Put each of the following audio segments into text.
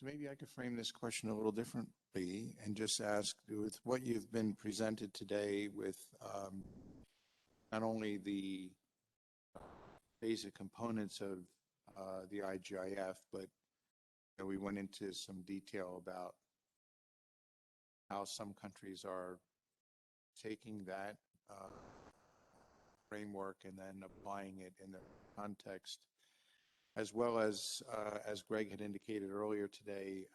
So maybe I could frame this question a little differently and just ask, with what you've been presented today with not only the basic components of the IGIF, but we went into some detail about how some countries are taking that framework and then applying it in their context, as well as Greg had indicated earlier today,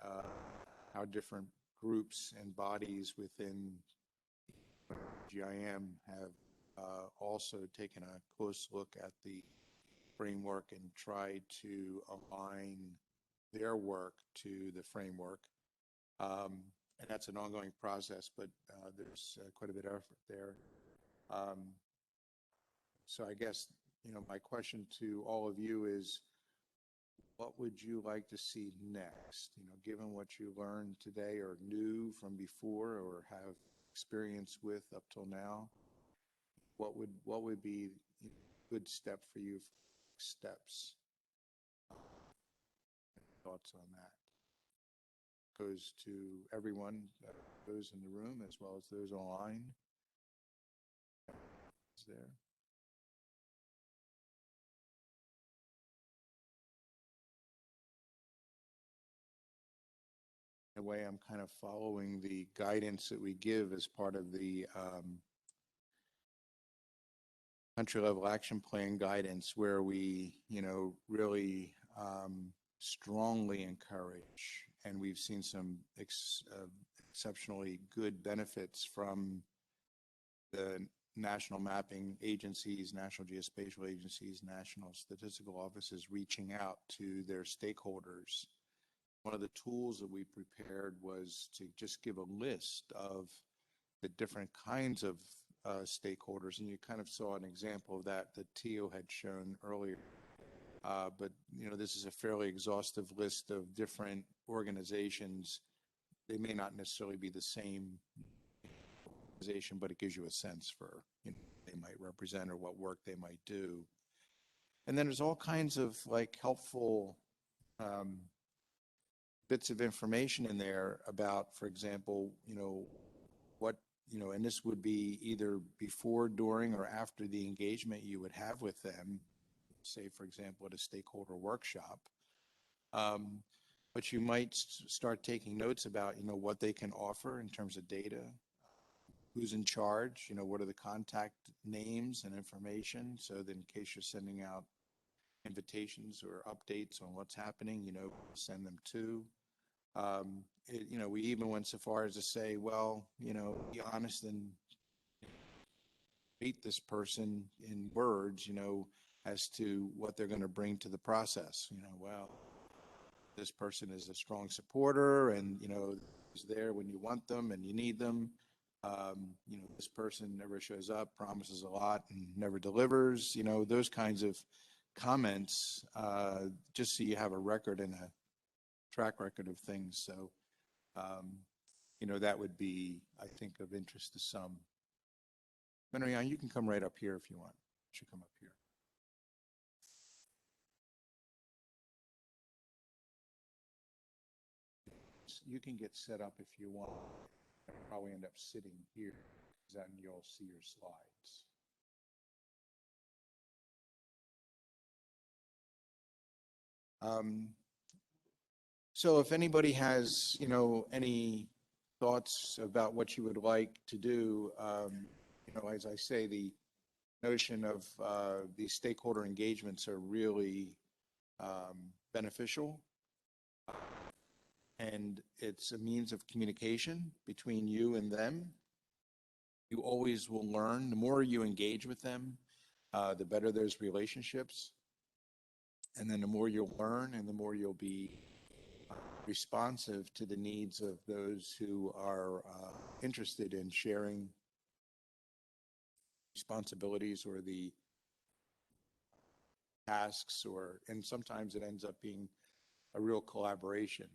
how different groups and bodies within GIM have also taken a close look at the framework and tried to align their work to the framework. And that's an ongoing process, but there's quite a bit of effort there. So I guess, my question to all of you is, what would you like to see next? Given what you learned today or knew from before or have experience with up till now, what would be a good step for you? Steps. Thoughts on that? Goes to everyone, those in the room as well as those online. Is there? In a way, I'm kind of following the guidance that we give as part of the country level action plan guidance, where we, really strongly encourage, and we've seen some exceptionally good benefits from the national mapping agencies, national geospatial agencies, national statistical offices reaching out to their stakeholders. One of the tools that we prepared was to just give a list of the different kinds of stakeholders, and you kind of saw an example of that Tio had shown earlier. But this is a fairly exhaustive list of different organizations. They may not necessarily be the same organization, but it gives you a sense for they might represent or what work they might do. And then there's all kinds of helpful bits of information in there about, for example, what, and this would be either before, during, or after the engagement you would have with them, say, for example, at a stakeholder workshop. But you might start taking notes about, what they can offer in terms of data, who's in charge, what are the contact names and information, so that in case you're sending out invitations or updates on what's happening, send them to. We even went so far as to say, well, be honest and rate this person in words, as to what they're going to bring to the process. Well, this person is a strong supporter and, is there when you want them and you need them. This person never shows up, promises a lot and never delivers, those kinds of comments, just so you have a record and a track record of things. So, that would be, I think, of interest to some. Marianne, you can come right up here if you want. You should come up here. You can get set up if you want. I'll probably end up sitting here, because then you'll see your slides. So if anybody has, any thoughts about what you would like to do, as I say, the notion of these stakeholder engagements are really beneficial. And it's a means of communication between you and them. You always will learn. The more you engage with them, the better those relationships. And then the more you'll learn and the more you'll be responsive to the needs of those who are interested in sharing responsibilities or the tasks, and sometimes it ends up being a real collaboration.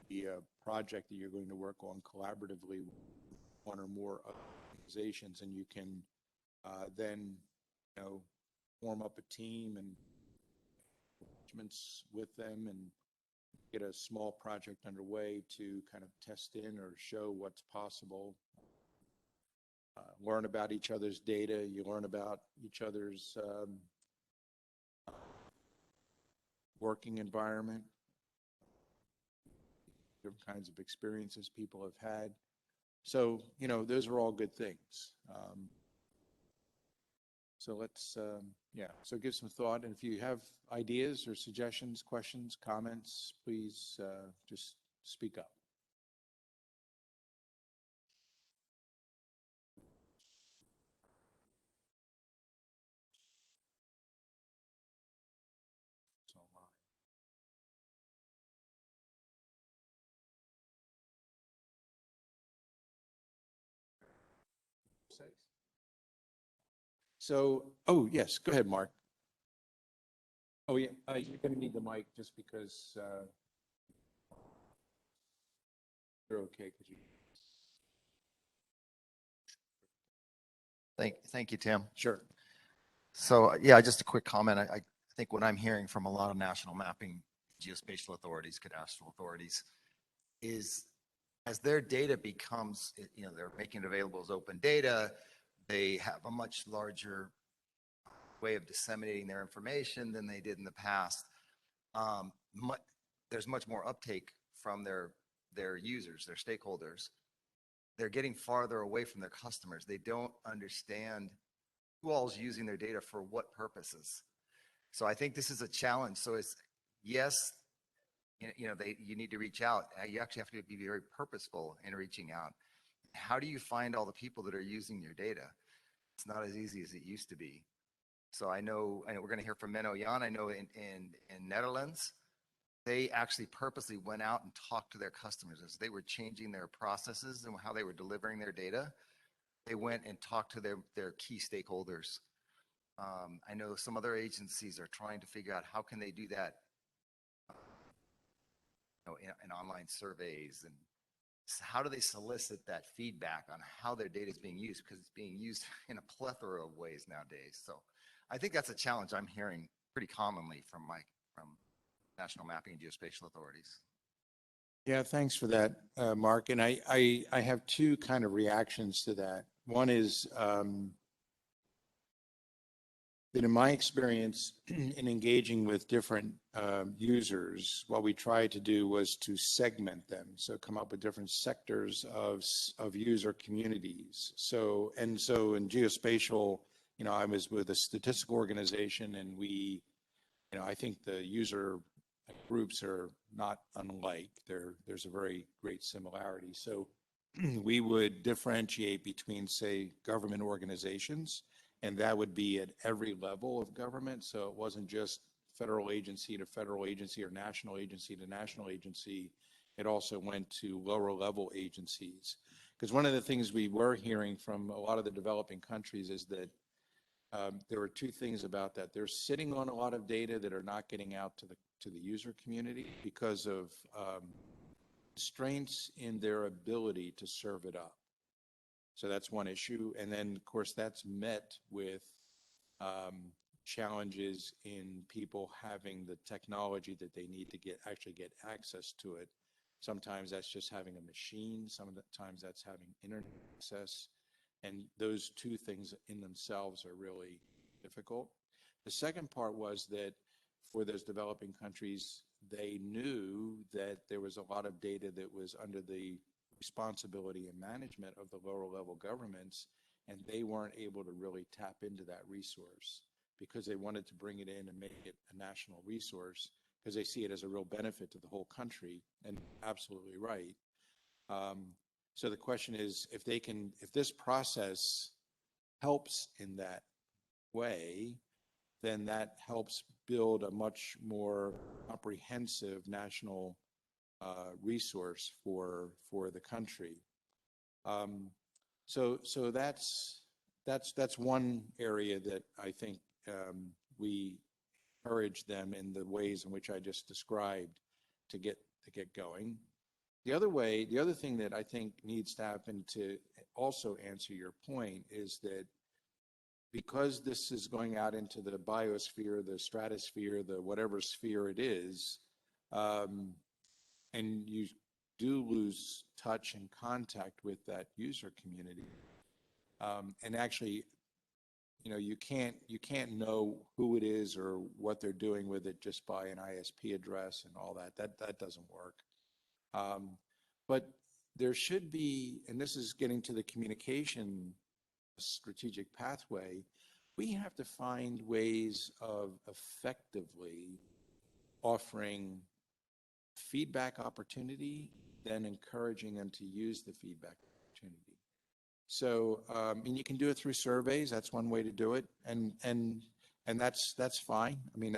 Be a project that you're going to work on collaboratively with one or more organizations, and you can then form up a team and arrangements with them and get a small project underway to kind of test in or show what's possible. Learn about each other's data. You learn about each other's working environment, different kinds of experiences people have had. So, you know, those are all good things. So let's, yeah, so give some thought. And if you have ideas or suggestions, questions, comments, please just speak up. So, oh, yes, go ahead, Mark. Oh, yeah, you're going to need the mic just because you're okay. Thank you, Tim. Sure. So yeah, just a quick comment. I think what I'm hearing from a lot of national mapping, geospatial authorities, cadastral authorities, is as their data becomes, you know, they're making it available as open data, they have a much larger way of disseminating their information than they did in the past. There's much more uptake from their users, their stakeholders. They're getting farther away from their customers. They don't understand who all is using their data for what purposes. So I think this is a challenge. So it's, yes, you need to reach out. You actually have to be very purposeful in reaching out. How do you find all the people that are using your data? It's not as easy as it used to be. So I know we're going to hear from Menno Jan. I know in Netherlands, they actually purposely went out and talked to their customers as they were changing their processes and how they were delivering their data. They went and talked to their key stakeholders. I know some other agencies are trying to figure out how can they do that, in online surveys, and how do they solicit that feedback on how their data is being used, because it's being used in a plethora of ways nowadays. So I think that's a challenge I'm hearing pretty commonly from national mapping and geospatial authorities. Yeah, thanks for that, Mark. And I have two kind of reactions to that. One is that in my experience in engaging with different users, what we tried to do was to segment them. So come up with different sectors of user communities. So in geospatial, you know, I was with a statistical organization, and we, you know, I think the user groups are not unlike. There's a very great similarity. So we would differentiate between, say, government organizations, and that would be at every level of government. So it wasn't just federal agency to federal agency or national agency to national agency. It also went to lower level agencies. Because one of the things we were hearing from a lot of the developing countries is that there were two things about that. They're sitting on a lot of data that are not getting out to the user community because of constraints in their ability to serve it up. So that's one issue. And then, of course, that's met with challenges in people having the technology that they need to actually get access to it. Sometimes that's just having a machine. Sometimes that's having internet access. And those two things in themselves are really difficult. The second part was that for those developing countries, they knew that there was a lot of data that was under the responsibility and management of the lower level governments, and they weren't able to really tap into that resource because they wanted to bring it in and make it a national resource because they see it as a real benefit to the whole country, and absolutely right. So the question is, if this process helps in that way, then that helps build a much more comprehensive national resource for the country. So that's one area that I think we encourage them in the ways in which I just described to get going. The other thing that I think needs to happen to also answer your point is that because this is going out into the biosphere, the stratosphere, the whatever sphere it is, Um, and you do lose touch and contact with that user community. And actually, you can't know who it is or what they're doing with it just by an ISP address and all that. That doesn't work. But there should be, and this is getting to the communication strategic pathway, we have to find ways of effectively offering feedback opportunity, then encouraging them to use the feedback opportunity. So, and you can do it through surveys. That's one way to do it, and that's fine. I mean,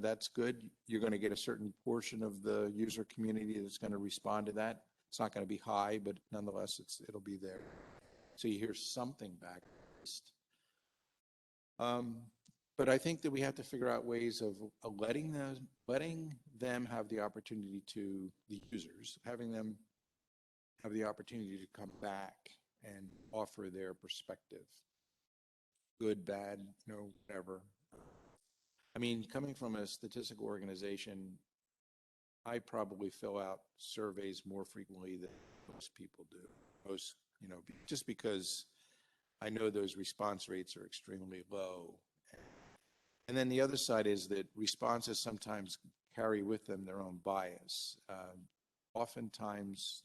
that's good. You're going to get a certain portion of the user community that's going to respond to that. It's not going to be high, but nonetheless, it'll be there. So you hear something back. But I think that we have to figure out ways of letting them have the opportunity to, the users, having them have the opportunity to come back and offer their perspective, good, bad, whatever. I mean, coming from a statistical organization, I probably fill out surveys more frequently than most people do. Most, just because I know those response rates are extremely low. And then the other side is that responses sometimes carry with them their own bias. Oftentimes,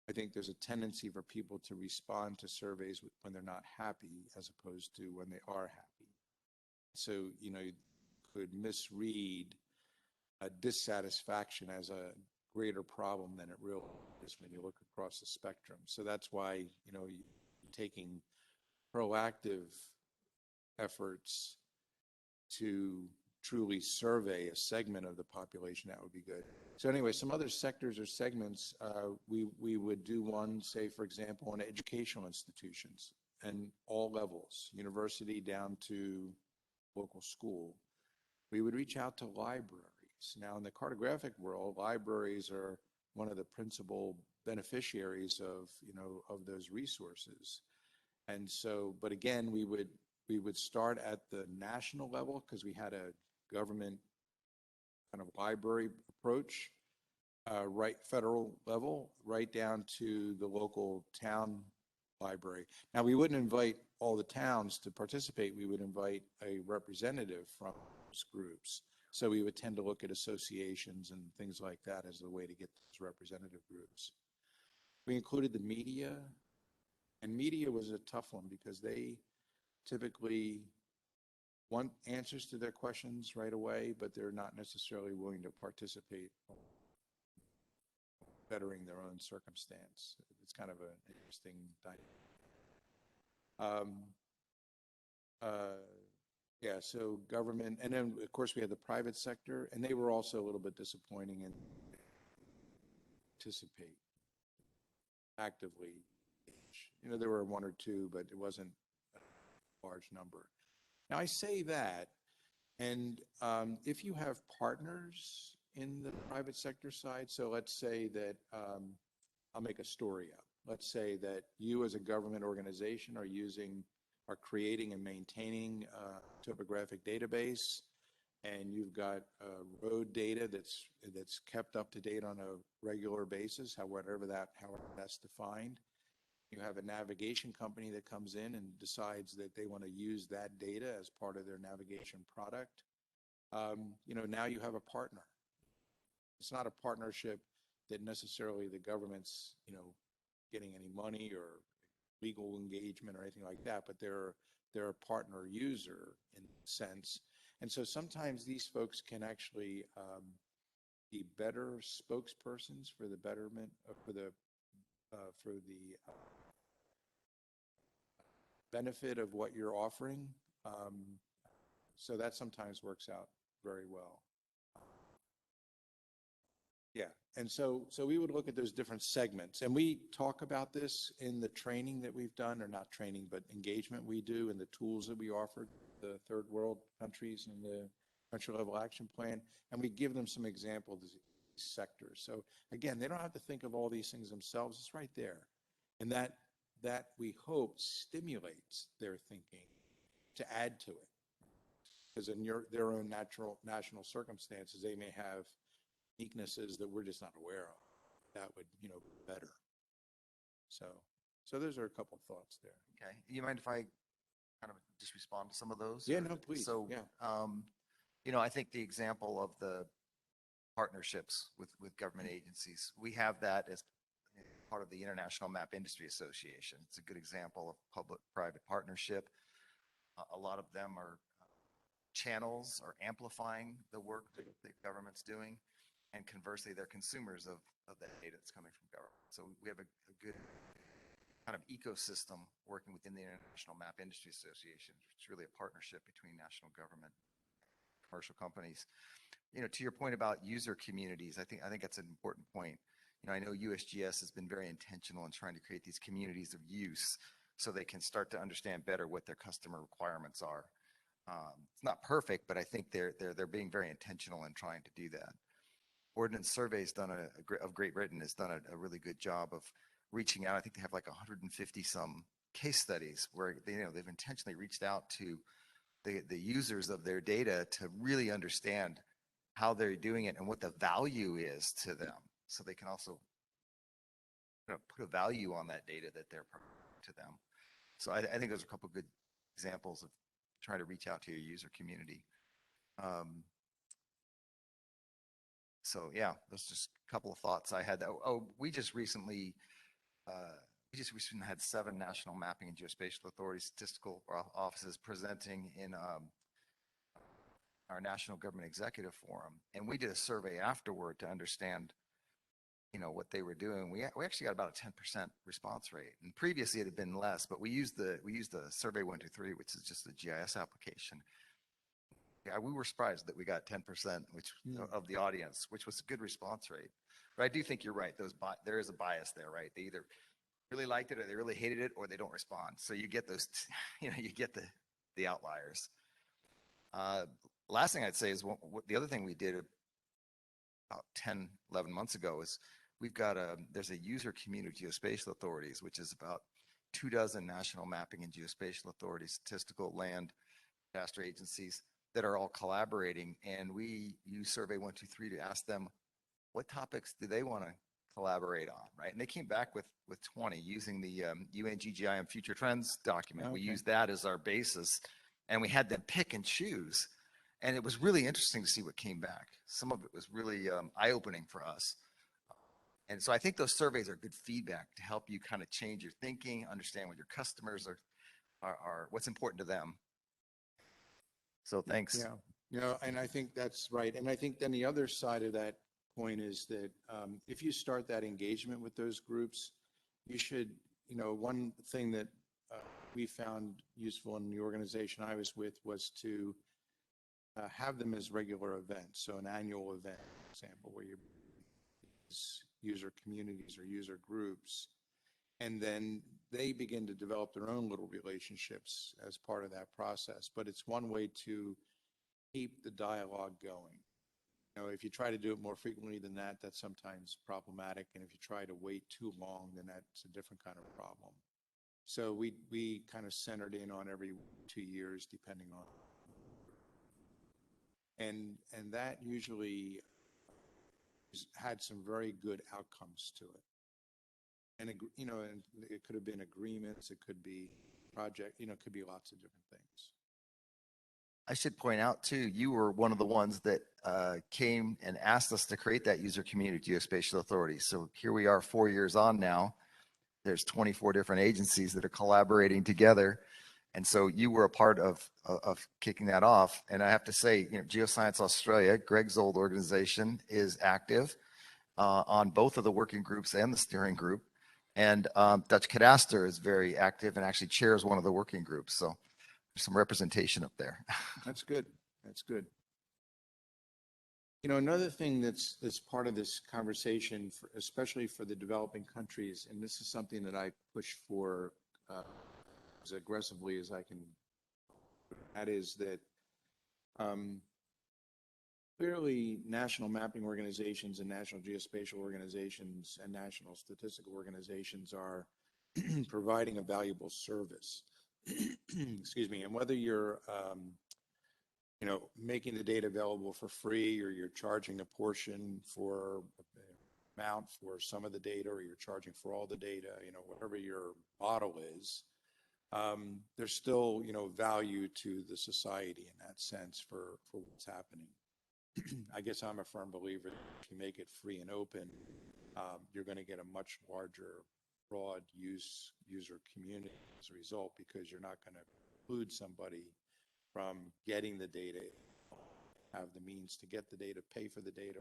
I think there's a tendency for people to respond to surveys when they're not happy as opposed to when they are happy. So, you could misread a dissatisfaction as a greater problem than it really is when you look across the spectrum. So that's why, taking proactive efforts to truly survey a segment of the population, that would be good. So anyway, some other sectors or segments, we would do one, say, for example, in educational institutions and all levels, university down to local school. We would reach out to libraries. Now, in the cartographic world, libraries are one of the principal beneficiaries of, of those resources. And so, but again, we would start at the national level because we had a government kind of library approach, right federal level, right down to the local town library. Now, we wouldn't invite all the towns to participate. We would invite a representative from those groups. So we would tend to look at associations and things like that as the way to get those representative groups. We included the media, and media was a tough one because they typically want answers to their questions right away, but they're not necessarily willing to participate in bettering their own circumstance. It's kind of an interesting dynamic. Yeah, so government, and then of course we had the private sector, and they were also a little bit disappointing and participate actively. There were one or two, but it wasn't a large number. Now I say that, and if you have partners in the private sector side, so let's say that, I'll make a story up. Let's say that you as a government organization are creating and maintaining a topographic database, and you've got road data that's kept up to date on a regular basis, however that's defined. You have a navigation company that comes in and decides that they want to use that data as part of their navigation product. Now you have a partner. It's not a partnership that necessarily the government's, getting any money or legal engagement or anything like that, but they're a partner user in a sense. And so sometimes these folks can actually be better spokespersons for the betterment for the benefit of what you're offering. So that sometimes works out very well. Yeah, and so we would look at those different segments, and we talk about this in the training that we've done, or not training, but engagement we do, and the tools that we offer the third world countries in the country level action plan, and we give them some examples of these sectors. So again, they don't have to think of all these things themselves. It's right there, and that we hope stimulates their thinking to add to it, because in their own national circumstances, they may have weaknesses that we're just not aware of. That would, be better. So, so those are a couple thoughts there. Okay. You mind if I kind of just respond to some of those? Yeah, or- no, please. So, Yeah. I think the example of the partnerships with government agencies, we have that as part of the International Map Industry Association. It's a good example of public-private partnership. A lot of them are channels or amplifying the work that the government's doing. And conversely, they're consumers of that data that's coming from government. So we have a good kind of ecosystem working within the International Map Industry Association. It's really a partnership between national government, commercial companies. To your point about user communities, I think that's an important point. I know USGS has been very intentional in trying to create these communities of use so they can start to understand better what their customer requirements are. It's not perfect, but I think they're being very intentional in trying to do that. Ordnance Survey's done of Great Britain has done a really good job of reaching out. I think they have like 150 some case studies where they've intentionally reached out to the users of their data to really understand how they're doing it and what the value is to them, so they can also put a value on that data that they're providing to them. So I think those are a couple of good examples of trying to reach out to your user community. So yeah, that's just a couple of thoughts I had. We just recently had 7 national mapping and geospatial authority statistical offices presenting in our National Government Executive Forum, and we did a survey afterward to understand, what they were doing. We actually got about a 10% response rate, and previously it had been less. But we used the Survey 123, which is just a GIS application. Yeah, we were surprised that we got 10%, of the audience, which was a good response rate. But I do think you're right. There is a bias there, right? They either really liked it, or they really hated it, or they don't respond. So you get those, you get the outliers. Last thing I'd say is the other thing we did about 10, 11 months ago is there's a user community of geospatial authorities, which is about 24 national mapping and geospatial authorities, statistical, land, disaster agencies that are all collaborating. And we use Survey 123 to ask them what topics do they want to collaborate on, right? And they came back with 20 using the UNGGIM Future Trends document. Okay. We used that as our basis, and we had them pick and choose. And it was really interesting to see what came back. Some of it was really eye-opening for us. And so I think those surveys are good feedback to help you kind of change your thinking, understand what your customers are what's important to them. So thanks. Yeah, and I think that's right. And I think then the other side of that point is that if you start that engagement with those groups, you should, one thing that we found useful in the organization I was with was to have them as regular events. So an annual event, for example, where you user communities or user groups, and then they begin to develop their own little relationships as part of that process. But it's one way to keep the dialogue going. If you try to do it more frequently than that, that's sometimes problematic. And if you try to wait too long, then that's a different kind of problem. So we kind of centered in on every 2 years, depending on. And that usually had some very good outcomes to it. And, and it could have been agreements, it could be project, it could be lots of different things. I should point out too, you were one of the ones that came and asked us to create that user community geospatial authority. So here we are 4 years on now. There's 24 different agencies that are collaborating together. And so you were a part of kicking that off. And I have to say, Geoscience Australia, Greg's old organization, is active on both of the working groups and the steering group. And Dutch Cadastre is very active and actually chairs one of the working groups. So there's some representation up there. That's good. That's good. Another thing that's part of this conversation, especially for the developing countries, and this is something that I push for as aggressively as I can, that is that clearly national mapping organizations and national geospatial organizations and national statistical organizations are providing a valuable service. Excuse me. And whether you're making the data available for free, or you're charging a portion for amount for some of the data, or you're charging for all the data, whatever your model is, there's still, value to the society in that sense for what's happening. I guess I'm a firm believer that if you make it free and open, you're going to get a much larger, broad user community as a result, because you're not going to include somebody from getting the data, have the means to get the data, pay for the data.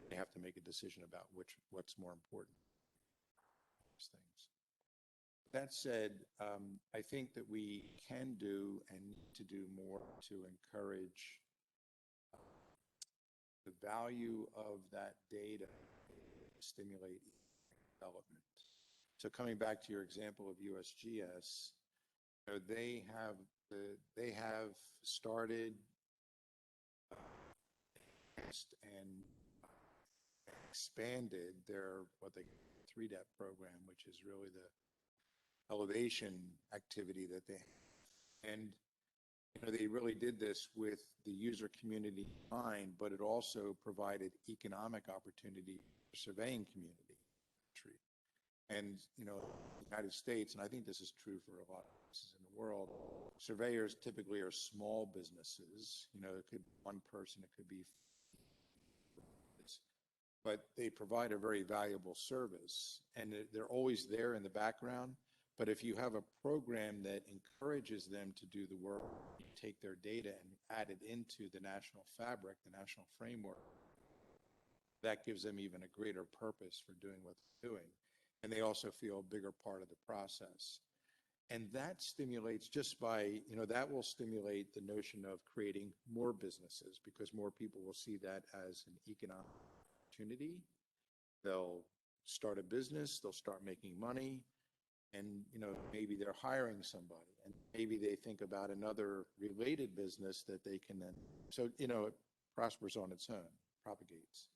They have to make a decision about what's more important. Things. That said, I think that we can do and need to do more to encourage the value of that data to stimulate development. So coming back to your example of USGS, they have started and expanded their what they 3DEP program, which is really the elevation activity that they have. And they really did this with the user community in mind, but it also provided economic opportunity for surveying community. And the United States, and I think this is true for a lot of places in the world, surveyors typically are small businesses. It could be one person, it could be, but they provide a very valuable service, and they're always there in the background. But if you have a program that encourages them to do the work, you take their data and add it into the national fabric, the national framework, that gives them even a greater purpose for doing what they're doing. And they also feel a bigger part of the process. And that stimulates just by, that will stimulate the notion of creating more businesses, because more people will see that as an economic opportunity. They'll start a business, they'll start making money, and maybe they're hiring somebody, and maybe they think about another related business that they can then, so it prospers on its own, propagates.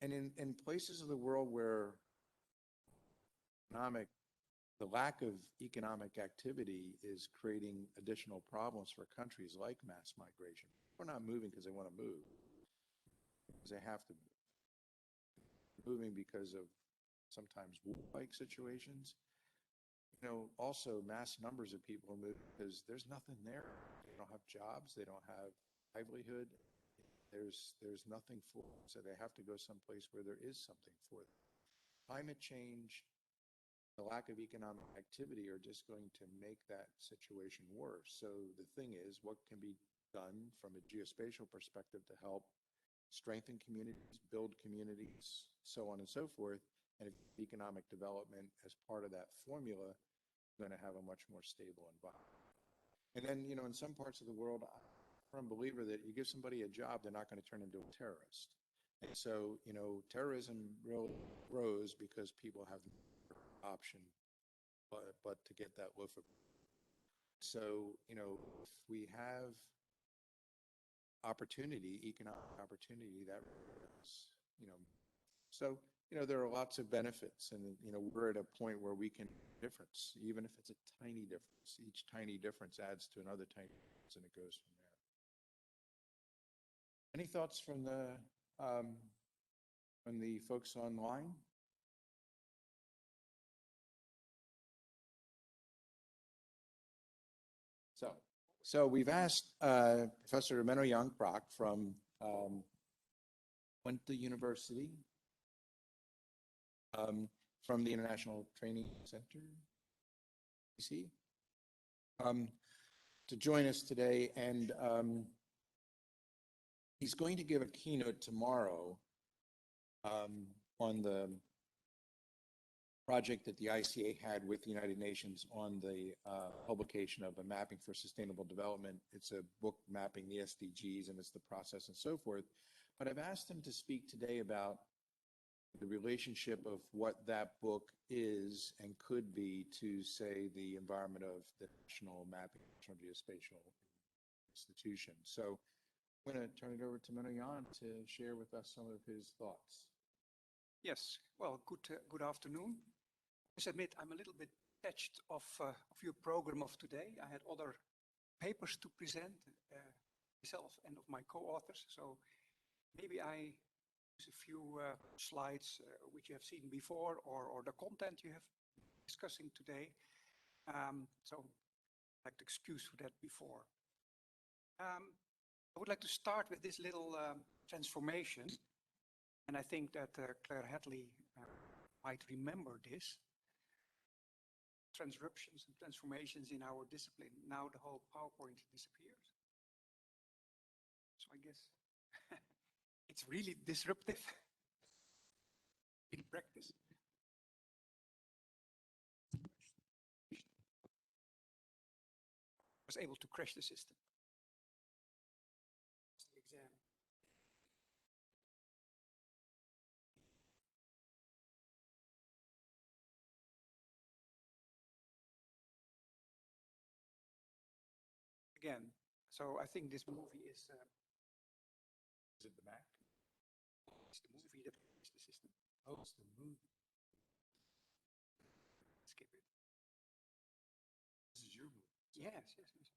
And in places of the world where the lack of economic activity is creating additional problems for countries, like mass migration. We're not moving because they want to move, because they have to move. Moving because of sometimes war-like situations. Also mass numbers of people move because there's nothing there. They don't have jobs, they don't have livelihood. There's nothing for them, so they have to go someplace where there is something for them. Climate change, the lack of economic activity are just going to make that situation worse. So the thing is, what can be done from a geospatial perspective to help strengthen communities, build communities, so on and so forth, and economic development as part of that formula, going to have a much more stable environment. And then, in some parts of the world, I'm a believer that you give somebody a job, they're not going to turn into a terrorist. And so, terrorism really grows because people have no option but to get that loaf of bread. So, if we have opportunity, economic opportunity, that is, so, there are lots of benefits, and, we're at a point where we can make a difference, even if it's a tiny difference. Each tiny difference adds to another tiny difference, and it goes from there. Any thoughts from the folks online? So we've asked Professor Menno Jan Praak from Twente University, from the International Training Center, ICC, to join us today, and he's going to give a keynote tomorrow on the project that the ICA had with the United Nations on the publication of a mapping for sustainable development. It's a book mapping the SDGs, and it's the process and so forth. But I've asked him to speak today about the relationship of what that book is and could be to, say, the environment of the National Mapping National Geospatial Institution. So I'm going to turn it over to Menno Jan to share with us some of his thoughts. Yes, well, good afternoon. I must admit, I'm a little bit touched of your program of today. I had other papers to present, myself and of my co-authors. So maybe I use a few slides which you have seen before, or the content you have discussing today. So I'd like to excuse for that before. I would like to start with this little transformation. And I think that Claire Hadley might remember this. Transruptions and transformations in our discipline. Now the whole PowerPoint disappears. So I guess it's really disruptive in practice. I was able to crash the system. The exam. Again, so I think this movie is it the Mac? It's the movie that crashed the system. Oh, it's the movie. Skip it. This is your movie. Yes, yes, yes.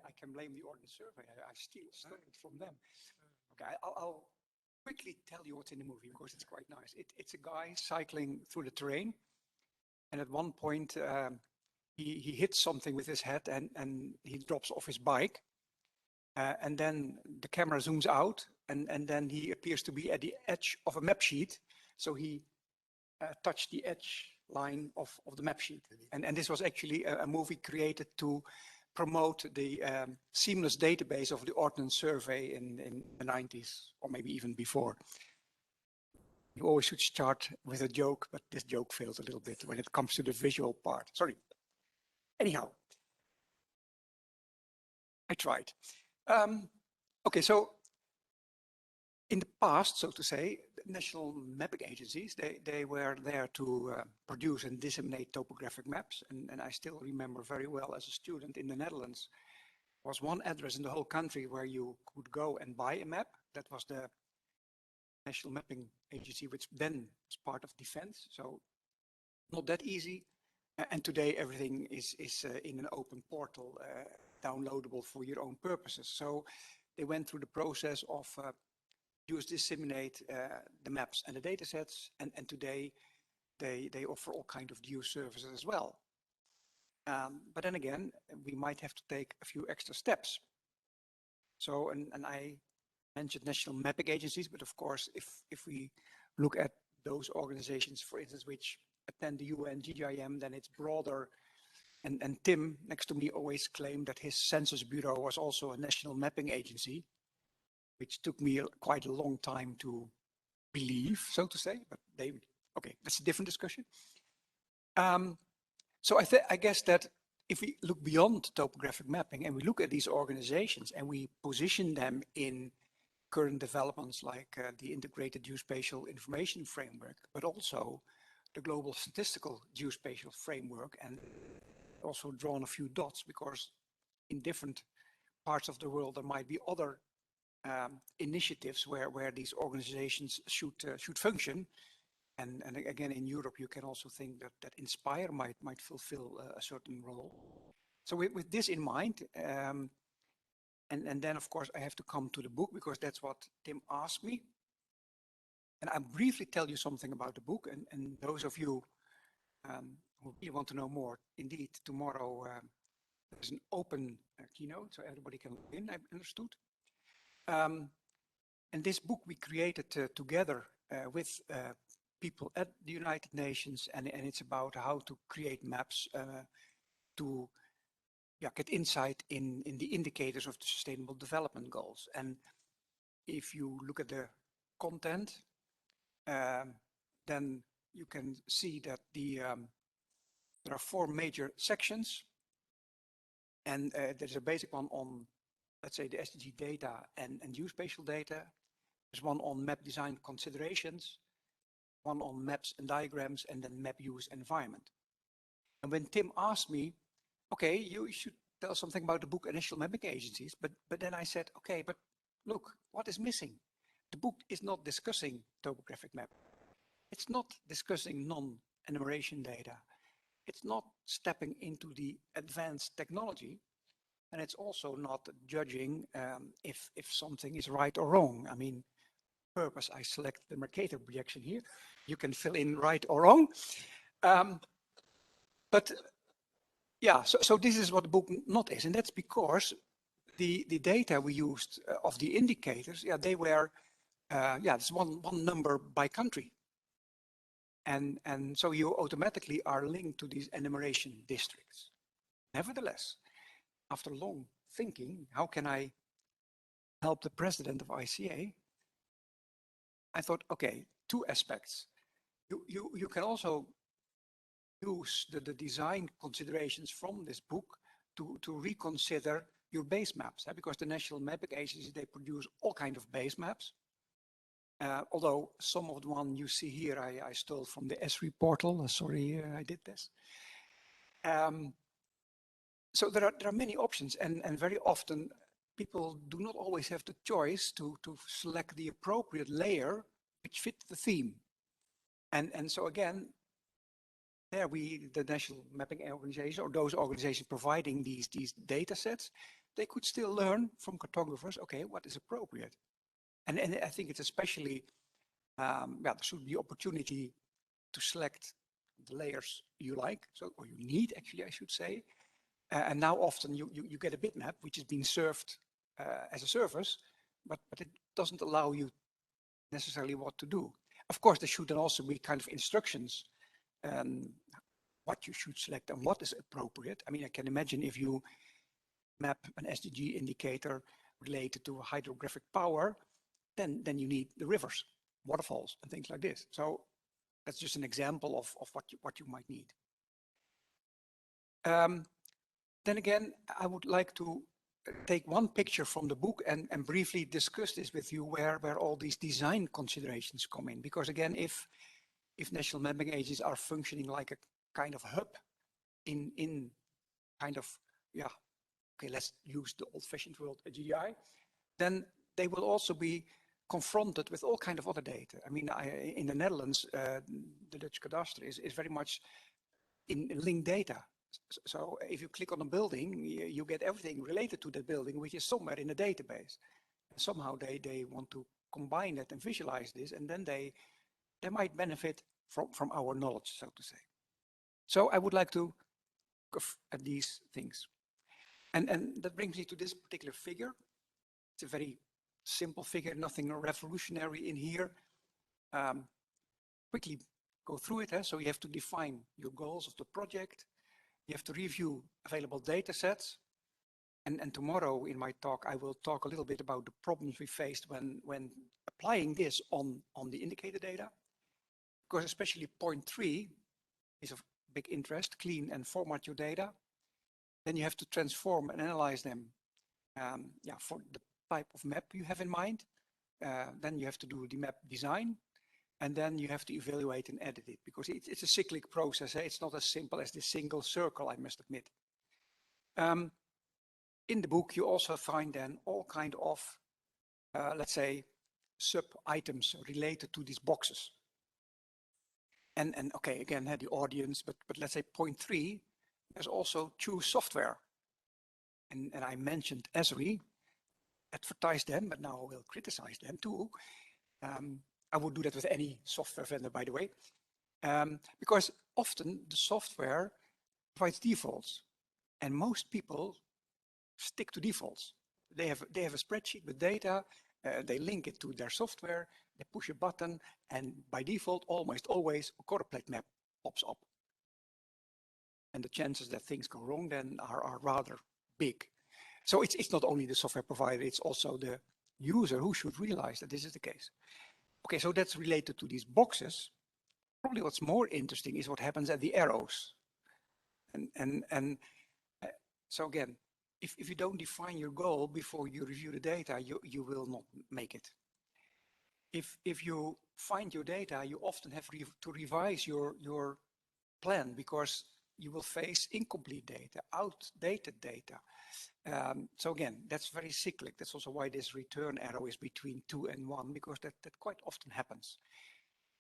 I can blame the Ordnance Survey. I stole it from them. Okay, I'll quickly tell you what's in the movie because it's quite nice. It's a guy cycling through the terrain, and at one point he hits something with his head and he drops off his bike. And then the camera zooms out, and then he appears to be at the edge of a map sheet. So he touched the edge line of the map sheet. And this was actually a movie created to promote the seamless database of the Ordnance Survey in the 90s, or maybe even before. You always should start with a joke, but this joke fails a little bit when it comes to the visual part. Sorry. Anyhow, I tried. Okay, so in the past, so to say, national mapping agencies, they were there to produce and disseminate topographic maps. And I still remember very well as a student in the Netherlands, there was one address in the whole country where you could go and buy a map. That was the National Mapping Agency, which then was part of Defense. So not that easy. And today everything is in an open portal, downloadable for your own purposes. So they went through the process of disseminate the maps and the data sets, and today they offer all kinds of geoservices as well. But then again, we might have to take a few extra steps. So, and I mentioned national mapping agencies, but of course, if we look at those organizations, for instance, which attend the UN GGIM, then it's broader. And Tim, next to me, always claimed that his Census Bureau was also a national mapping agency, which took me quite a long time to believe, so to say. But okay, that's a different discussion. So I guess that if we look beyond topographic mapping and we look at these organizations and we position them in current developments like the Integrated Geospatial Information Framework, but also the Global Statistical Geospatial Framework, and also drawn a few dots because in different parts of the world there might be other initiatives where these organizations should function. And again, in Europe, you can also think that Inspire might fulfill a certain role. So with this in mind, and then of course I have to come to the book because that's what Tim asked me. And I'll briefly tell you something about the book. And those of you who really want to know more, indeed, tomorrow there's an open keynote, so everybody can log in, I understood. And this book we created together with people at the United Nations, and it's about how to create maps to get insight in the indicators of the Sustainable Development Goals. And if you look at the content, then you can see that there are 4 major sections, and there's a basic one on, let's say, the SDG data and geospatial data. There's one on map design considerations, one on maps and diagrams, and then map use environment. And when Tim asked me, okay, you should tell something about the book National Mapping Agencies, but then I said, okay, but look, what is missing? the book is not discussing topographic map. It's not discussing non-enumeration data. It's not stepping into the advanced technology. And it's also not judging if something is right or wrong. I mean, purpose, I select the Mercator projection here. You can fill in right or wrong. But yeah, so this is what the book not is. And that's because the data we used of the indicators, yeah, they were, it's one number by country. And so you automatically are linked to these enumeration districts. Nevertheless, after long thinking, how can I help the president of ICA? I thought, okay, two aspects. You can also use the design considerations from this book to reconsider your base maps, because the National Mapping Agency, they produce all kinds of base maps. Although some of the one you see here, I stole from the ESRI portal. Sorry, I did this. So there are many options, and very often people do not always have the choice to select the appropriate layer which fit the theme. And so again, there the National Mapping Organization, or those organizations providing these data sets, they could still learn from cartographers, okay, what is appropriate. And I think it's especially, there should be opportunity to select the layers you like, or you need, actually, I should say. And now often you get a bitmap which is being served as a service, but it doesn't allow you necessarily what to do. Of course, there should then also be kind of instructions what you should select and what is appropriate. I mean, I can imagine if you map an SDG indicator related to hydrographic power, then you need the rivers, waterfalls, and things like this. So that's just an example of what you might need. Then again, I would like to take one picture from the book and briefly discuss this with you, where all these design considerations come in. Because again, if national mapping agencies are functioning like a kind of hub in kind of, okay, let's use the old-fashioned word, a GDI, then they will also be confronted with all kinds of other data. I mean, in the Netherlands, the Dutch cadastre is very much in linked data. So if you click on a building, you get everything related to that building, which is somewhere in a database. And somehow they want to combine that and visualize this, and then they might benefit from our knowledge, so to say. So I would like to go at these things. And that brings me to this particular figure. It's a very simple figure, nothing revolutionary in here. Quickly go through it. So you have to define your goals of the project. You have to review available data sets. And tomorrow in my talk, I will talk a little bit about the problems we faced when applying this on the indicator data. Because especially point 3 is of big interest: clean and format your data. Then you have to transform and analyze them for the type of map you have in mind. Then you have to do the map design. And then you have to evaluate and edit it, because it's a cyclic process. It's not as simple as this single circle, I must admit. In the book, you also find then all kind of, let's say, sub-items related to these boxes. And okay, again, the audience, but let's say point 3, there's also choose software. And I mentioned ESRI, advertise them, but now I will criticize them too. I would do that with any software vendor, by the way, because often the software provides defaults, and most people stick to defaults. They have a spreadsheet with data, they link it to their software, they push a button, and by default, almost always a choropleth map pops up. And the chances that things go wrong then are rather big. So it's not only the software provider, it's also the user who should realize that this is the case. Okay, so that's related to these boxes. Probably what's more interesting is what happens at the arrows. And so again, if you don't define your goal before you review the data, you will not make it. If you find your data, you often have to revise your plan, because you will face incomplete data, outdated data. So again, that's very cyclic. That's also why this return arrow is between 2 and 1, because that quite often happens.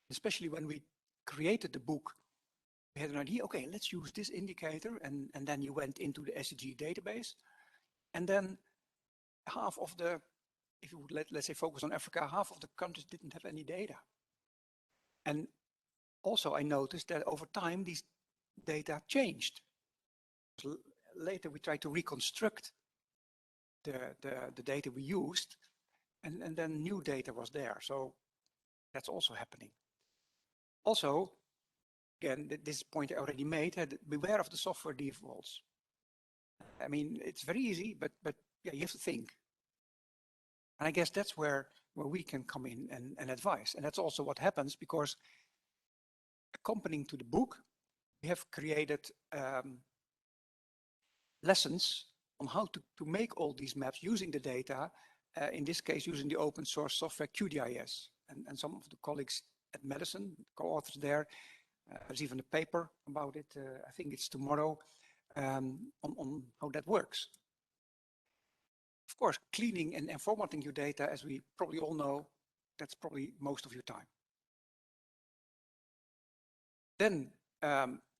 Especially when we created the book, we had an idea, okay, let's use this indicator. And then you went into the SCG database. And then half of the, if you would let's say focus on Africa, half of the countries didn't have any data. And also I noticed that over time, these data changed. So later we tried to reconstruct the data we used, and then new data was there. So that's also happening. Also, again, this point I already made, beware of the software defaults. I mean, it's very easy, but yeah, you have to think. And I guess that's where we can come in and advise. And that's also what happens, because accompanying to the book, we have created lessons on how to make all these maps using the data, in this case, using the open source software QGIS. And some of the colleagues at Madison, co-authors there, there's even a paper about it, I think it's tomorrow, on how that works. Of course, cleaning and formatting your data, as we probably all know, that's probably most of your time. Then,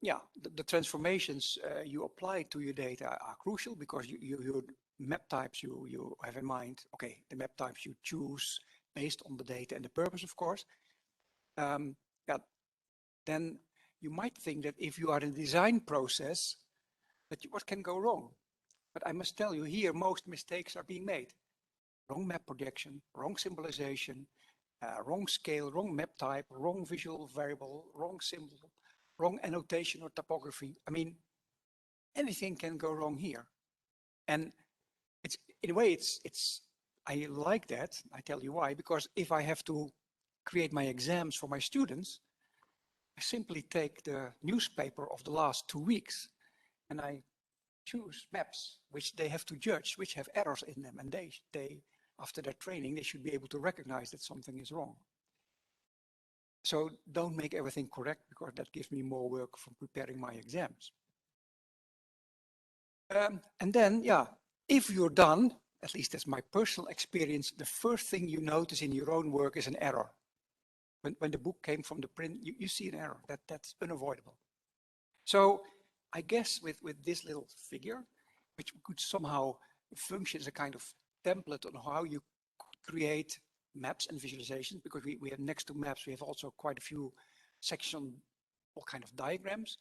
yeah, the transformations you apply to your data are crucial, because your map types you have in mind. Okay, the map types you choose based on the data and the purpose, of course. Yeah, then you might think that if you are in the design process, that what can go wrong? But I must tell you here, most mistakes are being made. Wrong map projection, wrong symbolization, wrong scale, wrong map type, wrong visual variable, wrong symbol, wrong annotation or topography. I mean, anything can go wrong here. And it's, in a way, I like that. I tell you why, because if I have to create my exams for my students, I simply take the newspaper of the last 2 weeks and I choose maps which they have to judge, which have errors in them. And they after their training, they should be able to recognize that something is wrong. So don't make everything correct, because that gives me more work for preparing my exams. And then, yeah, if you're done, at least that's my personal experience, the first thing you notice in your own work is an error. When the book came from the print, you see an error. That's unavoidable. So I guess with this little figure, which could somehow function as a kind of template on how you create maps and visualizations, because we have, next to maps, we have also quite a few sections on all kind of diagrams,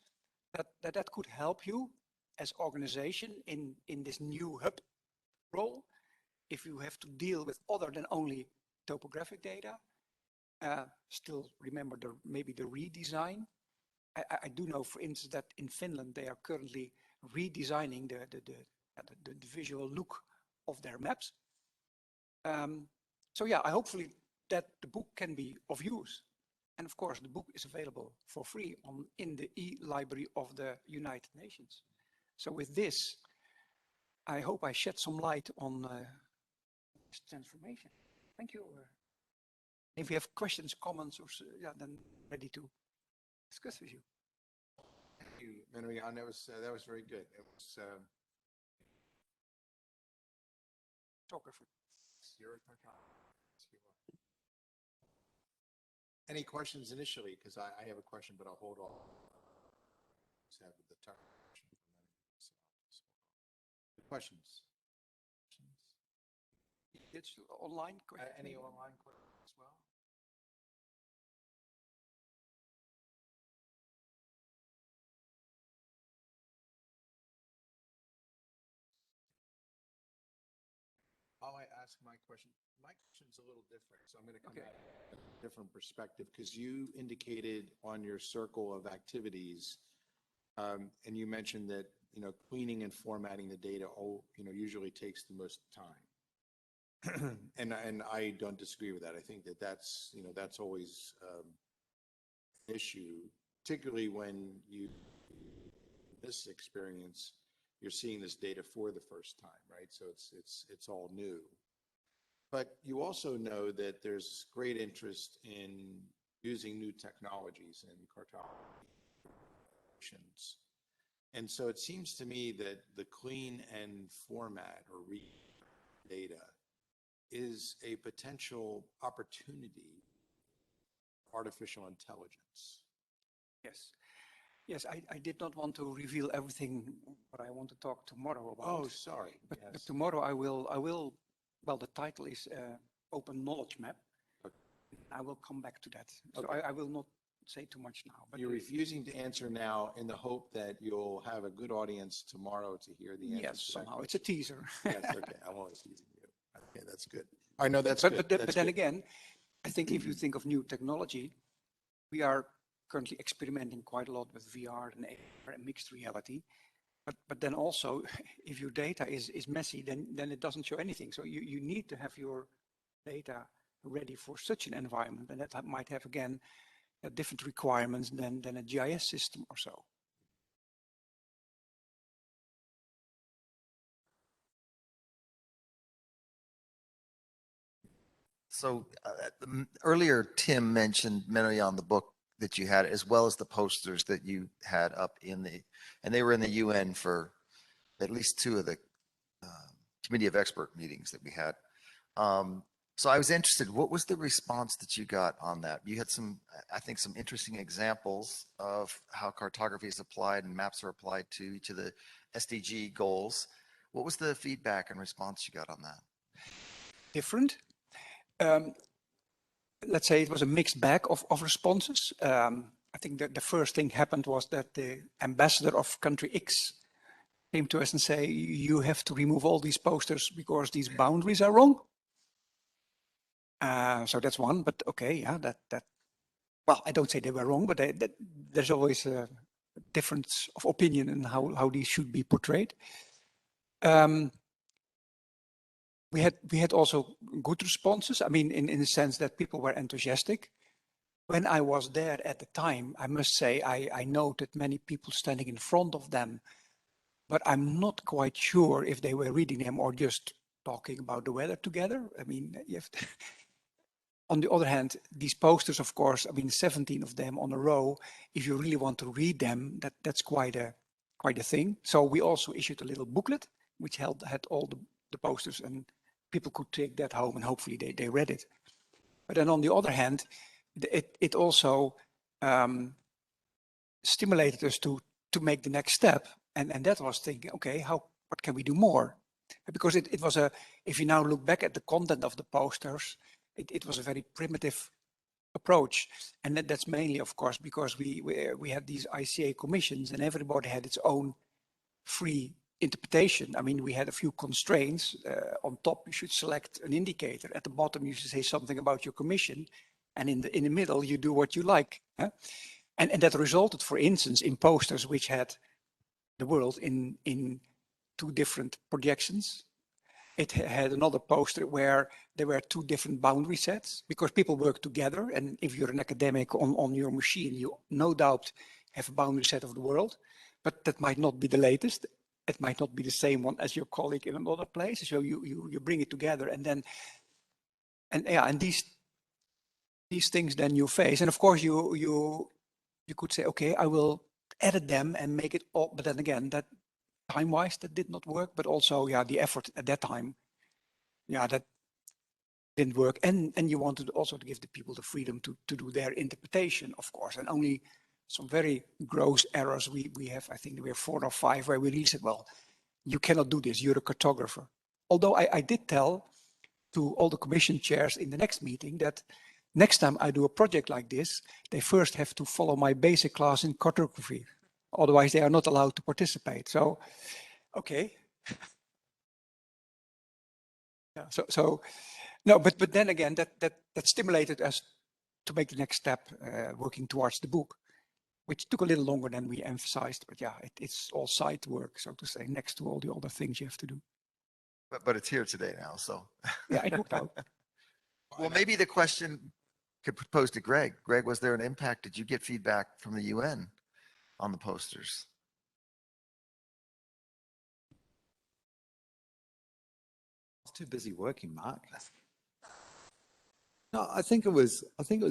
that could help you as organization in this new hub role, if you have to deal with other than only topographic data. Still remember maybe the redesign. I do know, for instance, that in Finland they are currently redesigning the visual look of their maps. So yeah, hopefully that the book can be of use. And of course, the book is available for free in the e-library of the United Nations. So with this, I hope I shed some light on this transformation. Thank you. If you have questions, comments, or yeah, then ready to discuss with you. Thank you, Menno-Jan. That was very good. It was Photographer. Any questions initially? Because I have a question, but I'll hold off. Just have the time. Questions? It's online questions. Any online questions as well? I'll ask my question. My question's a little different, so I'm going to come at it from a different perspective, because you indicated on your circle of activities, and you mentioned that, cleaning and formatting the data, usually takes the most time. And I don't disagree with that. I think that's always an issue, particularly when this experience, you're seeing this data for the first time, right? So it's all new. But you also know that there's great interest in using new technologies and cartography. And so it seems to me that the clean end format or read data is a potential opportunity for artificial intelligence. Yes. Yes, I did not want to reveal everything what I want to talk tomorrow about. Oh, sorry. But Yes. tomorrow I will, well, the title is Open Knowledge Map. Okay. I will come back to that. So Okay. I will not say too much now. But You're refusing to answer now in the hope that you'll have a good audience tomorrow to hear the answer. yes, somehow. It's a teaser. Yes, okay. I'm only teasing you. Okay, that's good. I know that's But, good. but That's then good. again, I think if you think of new technology, we are currently experimenting quite a lot with VR and AR and mixed reality. But then also, if your data is messy, then it doesn't show anything. So you need to have your data ready for such an environment. And that might have, again, different requirements than a GIS system or so. So earlier, Tim mentioned many on the book that you had, as well as the posters that you had up and they were in the UN for at least two of the committee of expert meetings that we had. So I was interested, what was the response that you got on that? You had some, I think, some interesting examples of how cartography is applied and maps are applied to each of the SDG goals. What was the feedback and response you got on that? Different. Let's say it was a mixed bag of responses. I think that the first thing happened was that the ambassador of country X came to us and say, you have to remove all these posters because these boundaries are wrong. So that's one, but okay, yeah, well, I don't say they were wrong, but there's always a difference of opinion in how these should be portrayed. We had also good responses. I mean, in the sense that people were enthusiastic. When I was there at the time, I must say, I noted many people standing in front of them, but I'm not quite sure if they were reading them or just talking about the weather together. I mean, you have to on the other hand, these posters, of course, I mean, 17 of them on a row, if you really want to read them, that's quite a thing. So we also issued a little booklet, which had all the posters, and people could take that home and hopefully they read it. But then on the other hand, it also stimulated us to make the next step. And that was thinking, okay, what can we do more? Because it was if you now look back at the content of the posters, it was a very primitive approach. And that's mainly, of course, because we had these ICA commissions and everybody had its own free interpretation. I mean, we had a few constraints. On top, you should select an indicator. At the bottom, you should say something about your commission. And in the middle, you do what you like. Huh? And that resulted, for instance, in posters which had the world in two different projections. It had another poster where there were two different boundary sets because people work together. And if you're an academic on your machine, you no doubt have a boundary set of the world, but that might not be the latest. It might not be the same one as your colleague in another place. So you bring it together and these things then you face. And of course you could say, okay, I will edit them and make it all, but then again, that time-wise, that did not work, but also, yeah, the effort at that time, yeah, that didn't work. And you wanted also to give the people the freedom to do their interpretation, of course, and only some very gross errors we have. I think there were 4 or 5 where we really said, well, you cannot do this, you're a cartographer. Although I did tell to all the commission chairs in the next meeting that next time I do a project like this, they first have to follow my basic class in cartography. Otherwise, they are not allowed to participate. So, okay. Yeah. So no, but then again, that stimulated us to make the next step, working towards the book, which took a little longer than we emphasized. But yeah, it's all side work, so to say, next to all the other things you have to do. But it's here today now, so. Yeah, it worked out. Well, maybe the question could pose to Greg. Greg, was there an impact? Did you get feedback from the UN on the posters? I was too busy working, Mark. No, I think it was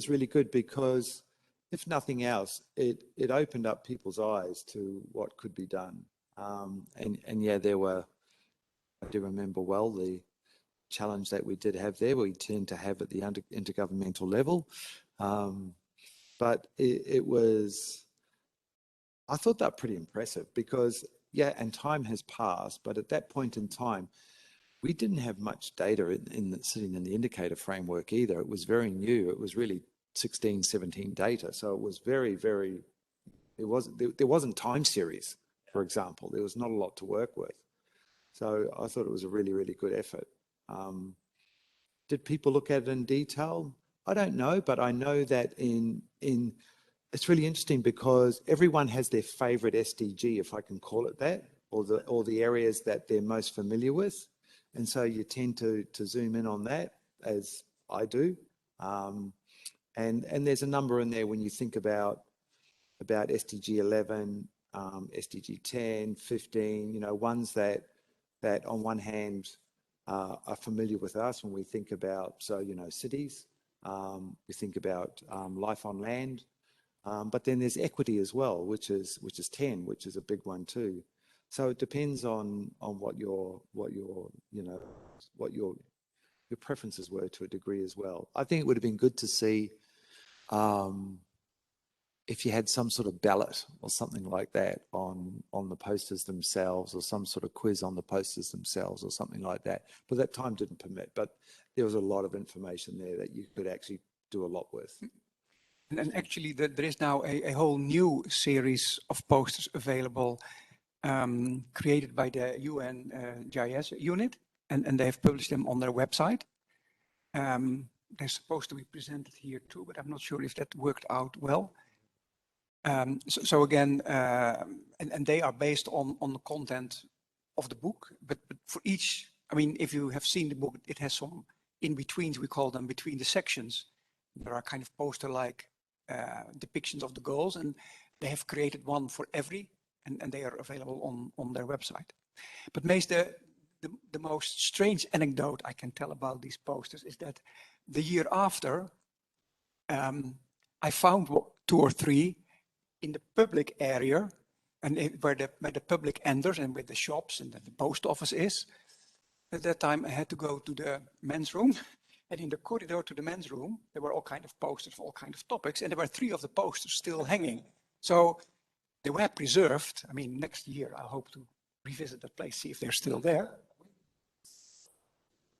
really good because if nothing else, it opened up people's eyes to what could be done. And yeah, I do remember well the challenge that we did have there, we tend to have at the intergovernmental level. But I thought that pretty impressive because, yeah, and time has passed, but at that point in time, we didn't have much data sitting in the indicator framework either. It was very new. It was really 16, 17 data. So it was very, very, there wasn't time series, for example. There was not a lot to work with. So I thought it was a really, really good effort. Did people look at it in detail? I don't know, but I know that it's really interesting because everyone has their favorite SDG, if I can call it that, or the areas that they're most familiar with. And so you tend to zoom in on that, as I do. And there's a number in there when you think about SDG 11, SDG 10, 15, you know, ones that on one hand are familiar with us when we think about, so, you know, cities, we think about life on land, but then there's equity as well, which is 10, which is a big one too. So it depends on what your preferences were to a degree as well. I think it would have been good to see if you had some sort of ballot or something like that on the posters themselves, or some sort of quiz on the posters themselves or something like that. But that time didn't permit. But there was a lot of information there that you could actually do a lot with. And actually, there is now a whole new series of posters available, created by the UN GIS unit, and they have published them on their website. They're supposed to be presented here too, but I'm not sure if that worked out well. So again, and they are based on the content of the book, but for each, I mean, if you have seen the book, it has some in-betweens, we call them, between the sections. There are kind of poster-like depictions of the goals, and they have created one for every, and they are available on their website. But Mees, the most strange anecdote I can tell about these posters is that the year after, I found 2 or 3 in the public area, and where the public enters and where the shops and the post office is. At that time, I had to go to the men's room, and in the corridor to the men's room, there were all kinds of posters for all kinds of topics, and there were 3 of the posters still hanging. So they were preserved. I mean, next year, I hope to revisit that place, see if they're still there.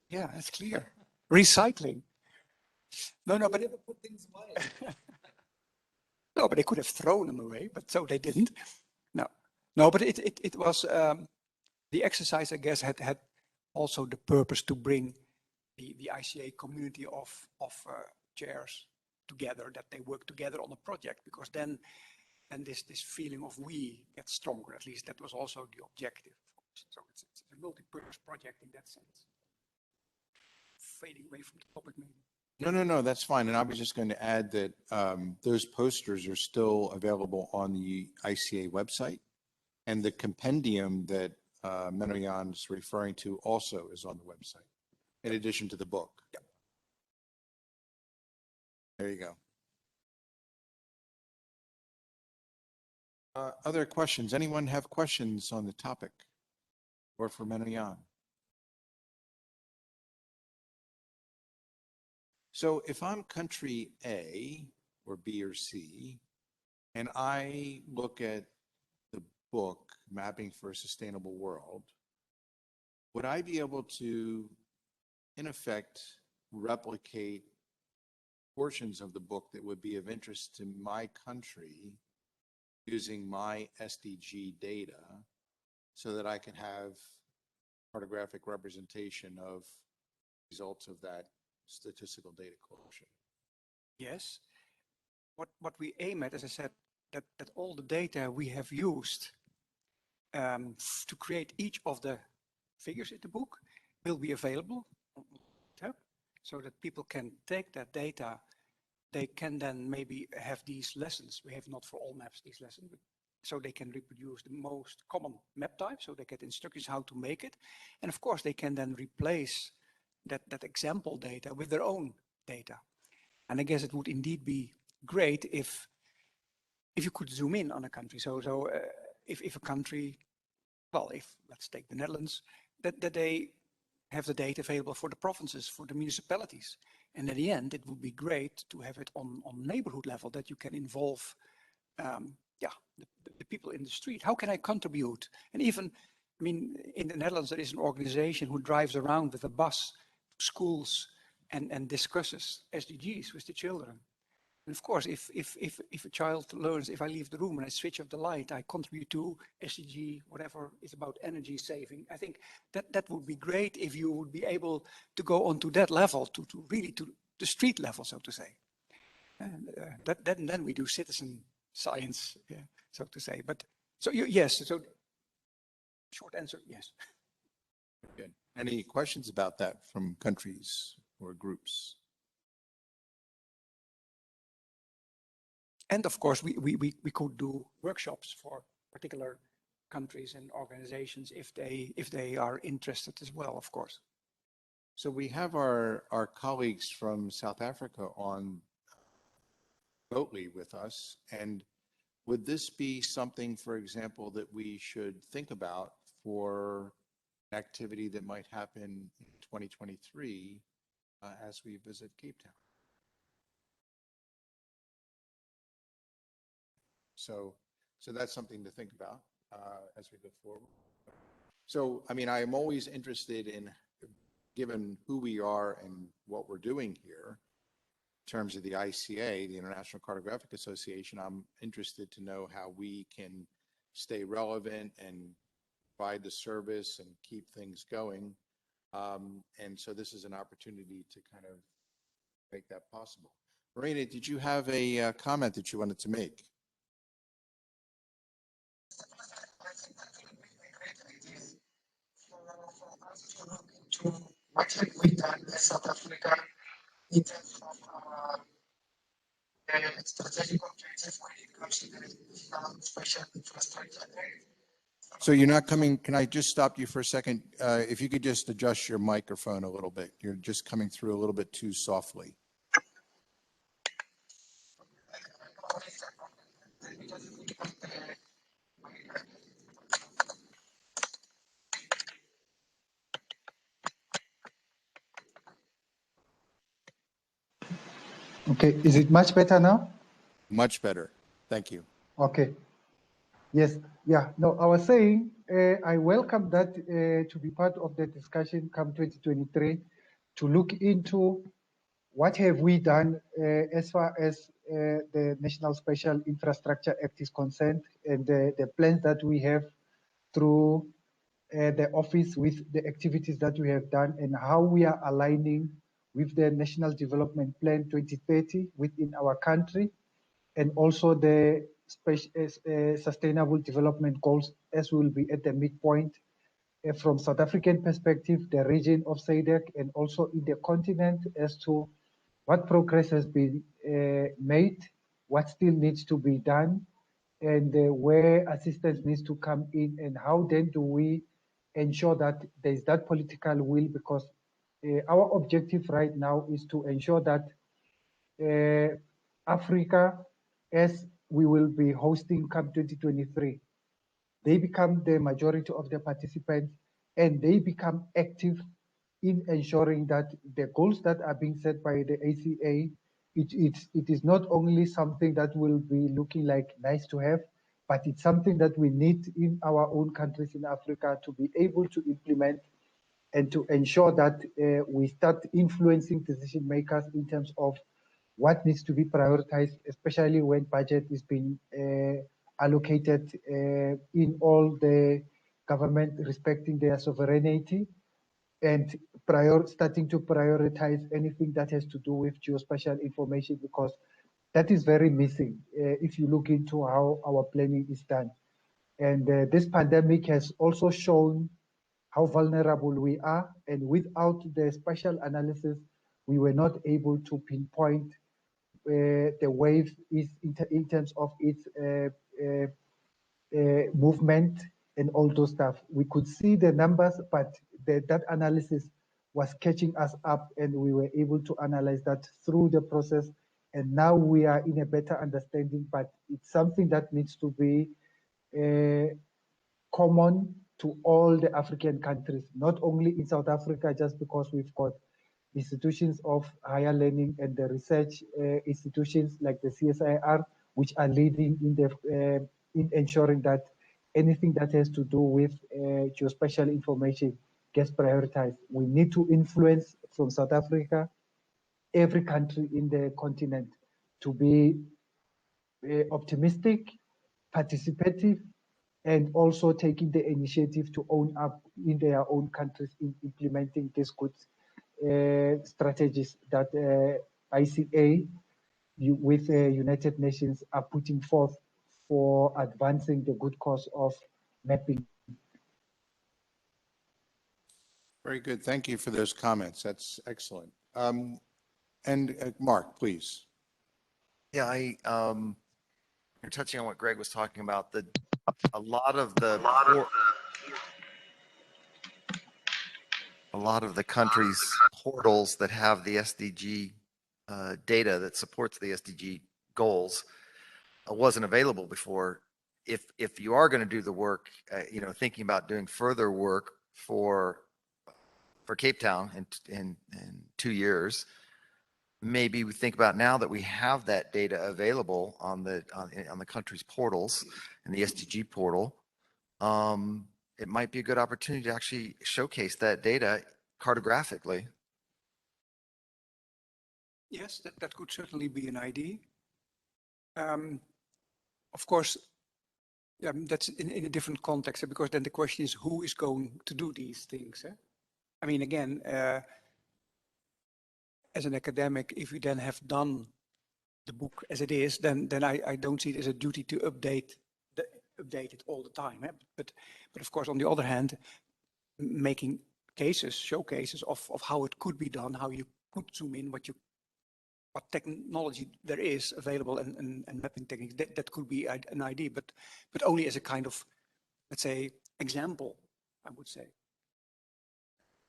Yeah, that's clear. Recycling. No, but put things away. No, but they could have thrown them away, but so they didn't. No, but it was the exercise, I guess, had also the purpose to bring the ICA community of chairs together, that they work together on a project, because then this feeling of we gets stronger. At least that was also the objective. So it's a multi-purpose project in that sense. Fading away from the topic, maybe. No, that's fine. And I was just going to add that those posters are still available on the ICA website, and the compendium that Menno-Jan is referring to also is on the website, in addition to the book. Yep. There you go. Other questions? Anyone have questions on the topic or for Menno-Jan? So if I'm country A or B or C, and I look at the book, Mapping for a Sustainable World, would I be able to, in effect, replicate portions of the book that would be of interest to my country using my SDG data so that I can have cartographic representation of results of that statistical data collection? Yes. What we aim at, as I said, that all the data we have used to create each of the figures in the book will be available on the tab, so that people can take that data. They can then maybe have these lessons. We have not for all maps these lessons, but so they can reproduce the most common map type, so they get instructions how to make it. And of course, they can then replace that example data with their own data. And I guess it would indeed be great if if you could zoom in on a country. So if a country, well, if let's take the Netherlands, that they have the data available for the provinces, for the municipalities. And at the end, it would be great to have it on neighborhood level, that you can involve the people in the street. How can I contribute? And even, I mean, in the Netherlands, there is an organization who drives around with a bus to schools and discusses SDGs with the children. And of course, if a child learns, if I leave the room and I switch off the light, I contribute to SDG, whatever is about energy saving. I think that would be great if you would be able to go on to that level, to really to the street level, so to say. And then we do citizen science, so to say. But so yes, so short answer, yes. Good. Any questions about that from countries or groups? And of course, we could do workshops for particular countries and organizations if they are interested as well, of course. So we have our colleagues from South Africa on remotely with us. And would this be something, for example, that we should think about for an activity that might happen in 2023 as we visit Cape Town? So that's something to think about as we go forward. So, I mean, I am always interested in, given who we are and what we're doing here, in terms of the ICA, the International Cartographic Association, I'm interested to know how we can stay relevant and provide the service and keep things going. And so this is an opportunity to kind of make that possible. Marina, did you have a comment that you wanted to make? What have we done in South Africa in terms of strategic objectives when it comes to the special infrastructure? So you're not coming, can I just stop you for a second? If you could just adjust your microphone a little bit. You're just coming through a little bit too softly. Okay, is it much better now? Much better. Thank you. Okay. Yes, yeah, no, I was saying I welcome that to be part of the discussion come 2023 to look into what have we done as far as the National Special Infrastructure Act is concerned, and the plans that we have through the office with the activities that we have done and how we are aligning with the National Development Plan 2030 within our country, and also the Sustainable Development Goals as will be at the midpoint from South African perspective, the region of SADC, and also in the continent as to what progress has been made, what still needs to be done, and where assistance needs to come in, and how then do we ensure that there's that political will, because our objective right now is to ensure that Africa, as we will be hosting CAP 2023, they become the majority of the participants and they become active in ensuring that the goals that are being set by the ACA, it is not only something that will be looking like nice to have, but it's something that we need in our own countries in Africa to be able to implement and to ensure that we start influencing decision makers in terms of what needs to be prioritized, especially when budget is being allocated in all the government respecting their sovereignty, and starting to prioritize anything that has to do with geospatial information, because that is very missing if you look into how our planning is done. And this pandemic has also shown how vulnerable we are, and without the spatial analysis, we were not able to pinpoint the wave is in terms of its movement and all those stuff. We could see the numbers, but that analysis was catching us up, and we were able to analyze that through the process And now we are in a better understanding, but it's something that needs to be common to all the African countries, not only in South Africa, just because we've got institutions of higher learning and the research institutions like the CSIR, which are leading in ensuring that anything that has to do with geospatial information gets prioritized. We need to influence from South Africa every country in the continent to be optimistic, participative, and also taking the initiative to own up in their own countries in implementing these good strategies that ICA with United Nations are putting forth for advancing the good cause of mapping. Very good. Thank you for those comments. That's excellent. And Mark, please. Yeah, you're touching on what Greg was talking about. A lot of the countries' portals that have the SDG data that supports the SDG goals wasn't available before. If you are going to do the work, thinking about doing further work for Cape Town in 2 years, maybe we think about now that we have that data available on the country's portals and the SDG portal. It might be a good opportunity to actually showcase that data cartographically. Yes, that could certainly be an idea. Of course, that's in a different context, because then the question is who is going to do these things? I mean, again, as an academic, if you then have done the book as it is, then I don't see it as a duty to update it all the time. But of course, on the other hand, making showcases of how it could be done, how you could zoom in, what technology there is available and mapping techniques, that could be an idea, but only as a kind of, let's say, example, I would say.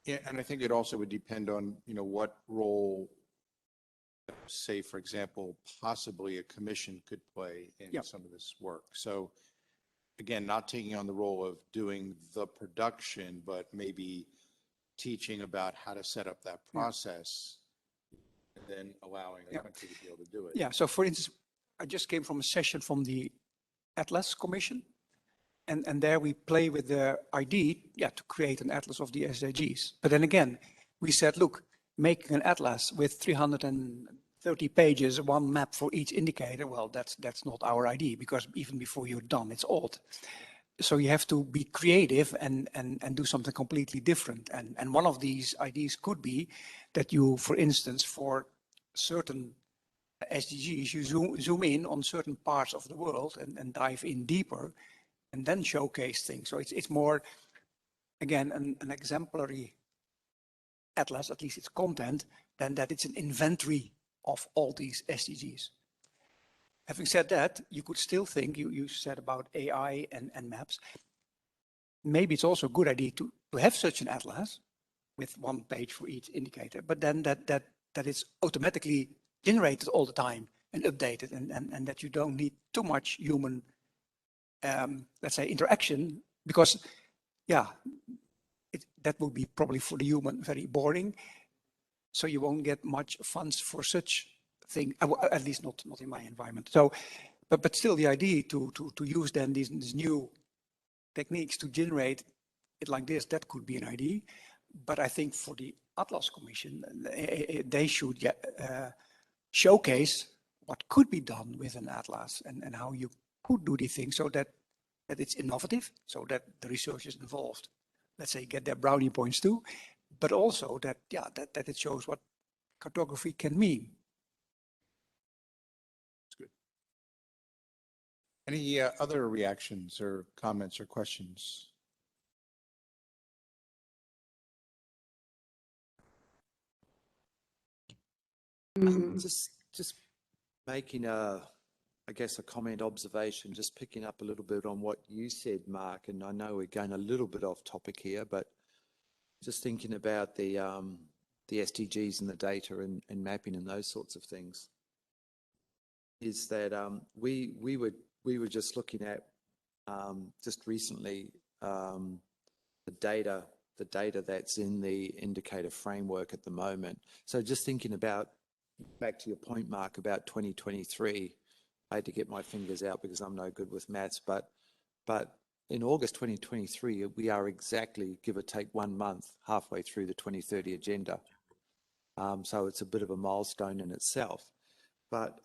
Yeah, and I think it also would depend on, what role, say, for example, possibly a commission could play in some of this work. So again, not taking on the role of doing the production, but maybe teaching about how to set up that process and then allowing a country to be able to do it. Yeah, so for instance, I just came from a session from the Atlas Commission, and there we play with the idea, to create an atlas of the SDGs. But then again, we said, look, making an atlas with 330 pages, one map for each indicator, well, that's not our idea, because even before you're done, it's old. So you have to be creative and do something completely different. And one of these ideas could be that you, for instance, for certain SDGs, you zoom in on certain parts of the world and dive in deeper and then showcase things. So it's more, again, an exemplary atlas, at least its content, than that it's an inventory of all these SDGs. Having said that, you could still think, you said about AI and maps, maybe it's also a good idea to have such an atlas with one page for each indicator, but then that it's automatically generated all the time and updated, and that you don't need too much human, let's say, interaction, because that will be probably for the human very boring. So you won't get much funds for such thing, at least not in my environment. So, but still, the idea to use then these new techniques to generate it like this, that could be an idea. But I think for the Atlas Commission, they should showcase what could be done with an atlas and how you could do these things, so that it's innovative, so that the researchers involved, let's say, get their brownie points too, but also that it shows what cartography can mean. That's good. Any other reactions or comments or questions? Just making I guess a comment observation, just picking up a little bit on what you said, Mark, and I know we're going a little bit off topic here, but just thinking about the SDGs and the data and mapping and those sorts of things. is that we were just looking at just recently the data that's in the indicator framework at the moment. So just thinking about, back to your point, Mark, about 2023, I had to get my fingers out because I'm no good with maths, but in August 2023, we are exactly, give or take 1 month, halfway through the 2030 agenda. So it's a bit of a milestone in itself. But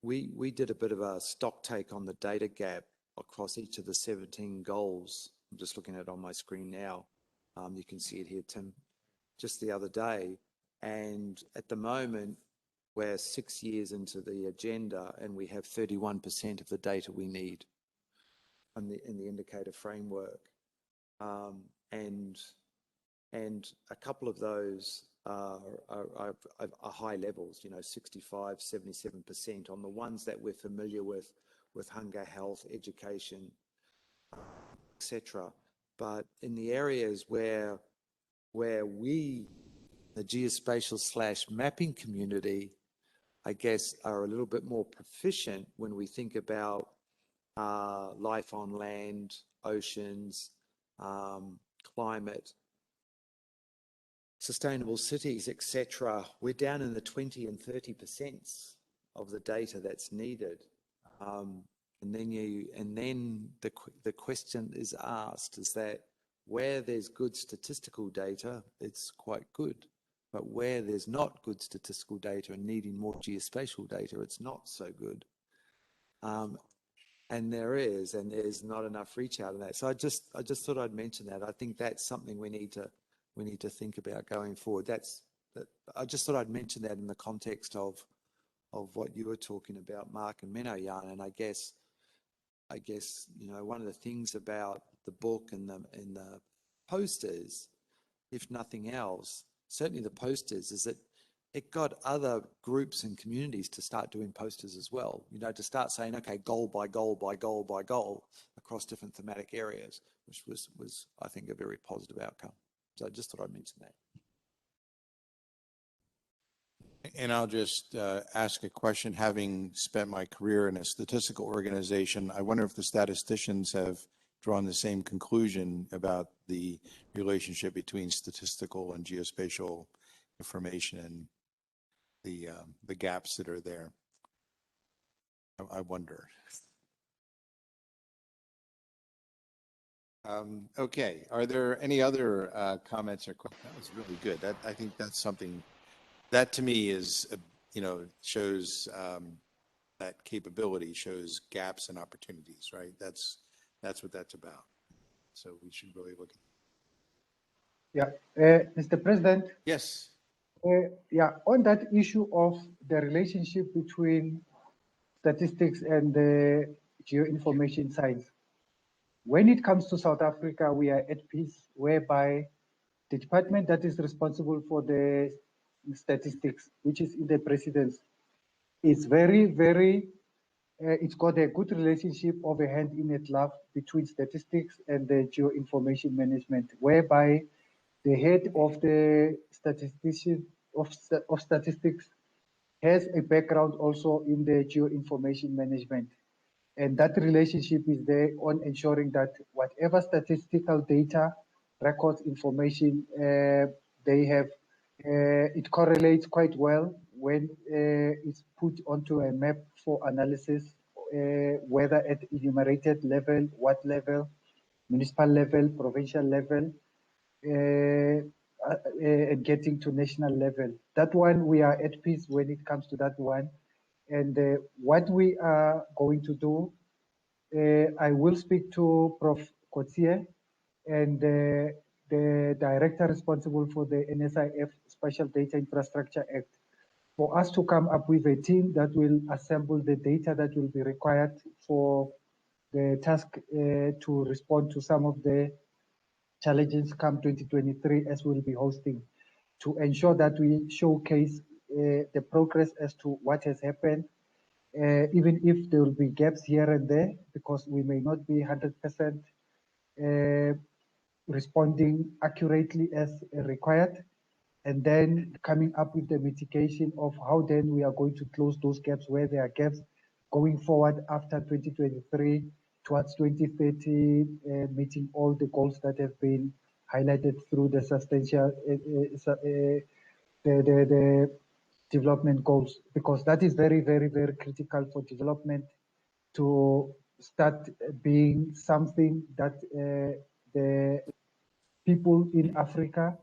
we did a bit of a stock take on the data gap across each of the 17 goals. I'm just looking at it on my screen now. You can see it here, Tim, just the other day. And at the moment, we're 6 years into the agenda and we have 31% of the data we need in the indicator framework. And a couple of those are high levels, 65, 77% on the ones that we're familiar with hunger, health, education, etc. But in the areas where we, the geospatial/mapping community, I guess, are a little bit more proficient when we think about life on land, oceans, climate, sustainable cities, etc. We're down in the 20 and 30% of the data that's needed. And then the question is asked is that where there's good statistical data, it's quite good. But where there's not good statistical data and needing more geospatial data, it's not so good. And there's not enough reach out of that. So I just thought I'd mention that. I think that's something we need to think about going forward. I just thought I'd mention that in the context of what you were talking about, Mark and Menoyan. And I guess one of the things about the book and the posters, if nothing else, certainly the posters, is that it got other groups and communities to start doing posters as well, to start saying, okay, goal by goal by goal by goal across different thematic areas, which was I think, a very positive outcome. So I just thought I'd mention that. And I'll just ask a question. Having spent my career in a statistical organization, I wonder if the statisticians have drawn the same conclusion about the relationship between statistical and geospatial information and the gaps that are there. I wonder. Okay, are there any other comments or questions? That was really good. I think that's something that to me is, shows that capability, shows gaps and opportunities, right? That's what that's about. So we should really look at it. Yeah, Mr. President. Yes. Yeah, on that issue of the relationship between statistics and the geoinformation science, when it comes to South Africa, we are at peace, whereby the department that is responsible for the statistics, which is in the presidency, is very, very, it's got a good relationship of a hand in a glove between statistics and the geoinformation management, whereby the head of the statistician of statistics has a background also in the geoinformation management. And that relationship is there on ensuring that whatever statistical data, records, information they have, it correlates quite well when it's put onto a map for analysis, whether at enumerated level, what level, municipal level, provincial level, and getting to national level. That one, we are at peace when it comes to that one. And what we are going to do, I will speak to Prof. Kotsie and the director responsible for the NSIF Spatial Data Infrastructure Act for us to come up with a team that will assemble the data that will be required for the task to respond to some of the challenges come 2023 as we'll be hosting, to ensure that we showcase the progress as to what has happened, even if there will be gaps here and there, because we may not be 100% responding accurately as required, and then coming up with the mitigation of how then we are going to close those gaps where there are gaps, going forward after 2023 towards 2030, meeting all the goals that have been highlighted through the the development goals, because that is very, very, very critical for development to start being something that the people in Africa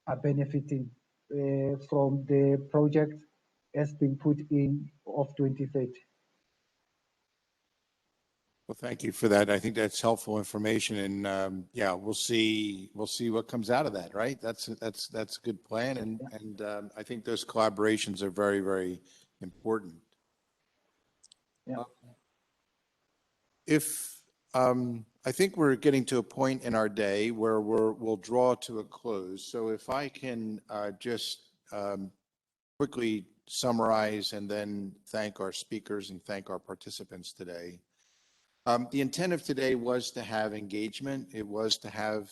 are benefiting from the project as been put in of 2030. Well, thank you for that. I think that's helpful information, and yeah, we'll see what comes out of that, right? That's a good plan, and I think those collaborations are very, very important. Yeah. I think we're getting to a point in our day where we'll draw to a close. So if I can just quickly summarize and then thank our speakers and thank our participants today. The intent of today was to have engagement. It was to have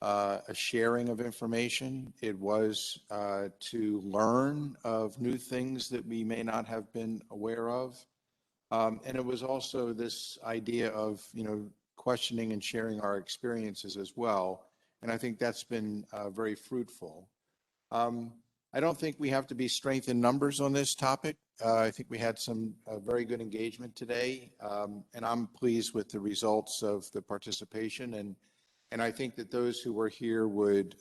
a sharing of information. It was to learn of new things that we may not have been aware of. And it was also this idea of, questioning and sharing our experiences as well. And I think that's been very fruitful. I don't think we have to be strength in numbers on this topic. I think we had some very good engagement today, and I'm pleased with the results of the participation. And I think that those who were here would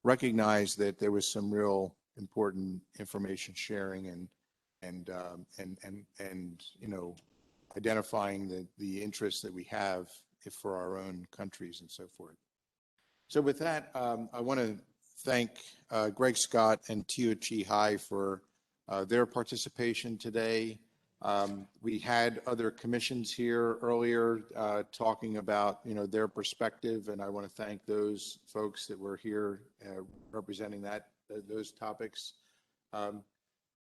recognize that there was some real important information sharing and identifying the interests that we have for our own countries and so forth. So with that, I want to thank Greg Scott and Tio Chi Hai for their participation today. We had other commissions here earlier talking about their perspective, and I want to thank those folks that were here representing those topics.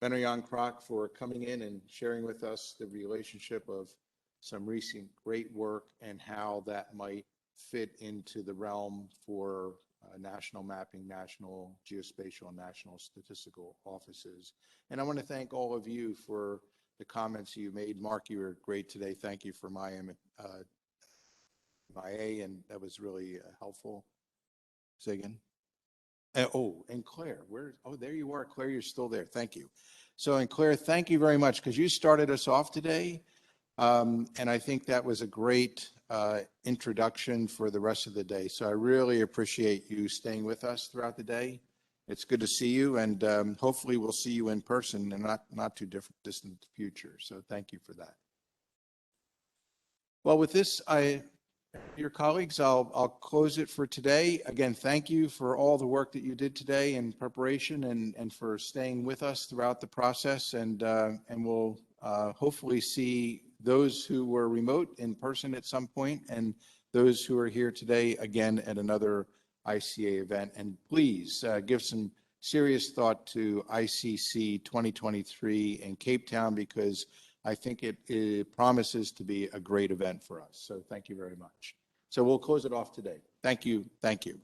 Benoyan Kroc for coming in and sharing with us the relationship of some recent great work and how that might fit into the realm for national mapping, national geospatial, and national statistical offices. And I want to thank all of you for the comments you made. Mark, you were great today. Thank you for MIA, and that was really helpful. Say again. And Claire, there you are, Claire, you're still there. Thank you. So, and Claire, thank you very much, because you started us off today. And I think that was a great introduction for the rest of the day. So I really appreciate you staying with us throughout the day. It's good to see you, and hopefully we'll see you in person in not too distant future. So thank you for that. Well, with this, your colleagues, I'll close it for today. Again, thank you for all the work that you did today in preparation and for staying with us throughout the process. And we'll hopefully see those who were remote in person at some point, and those who are here today again at another ICA event. And please give some serious thought to ICC 2023 in Cape Town, because I think it promises to be a great event for us. So thank you very much. So we'll close it off today. Thank you. Thank you.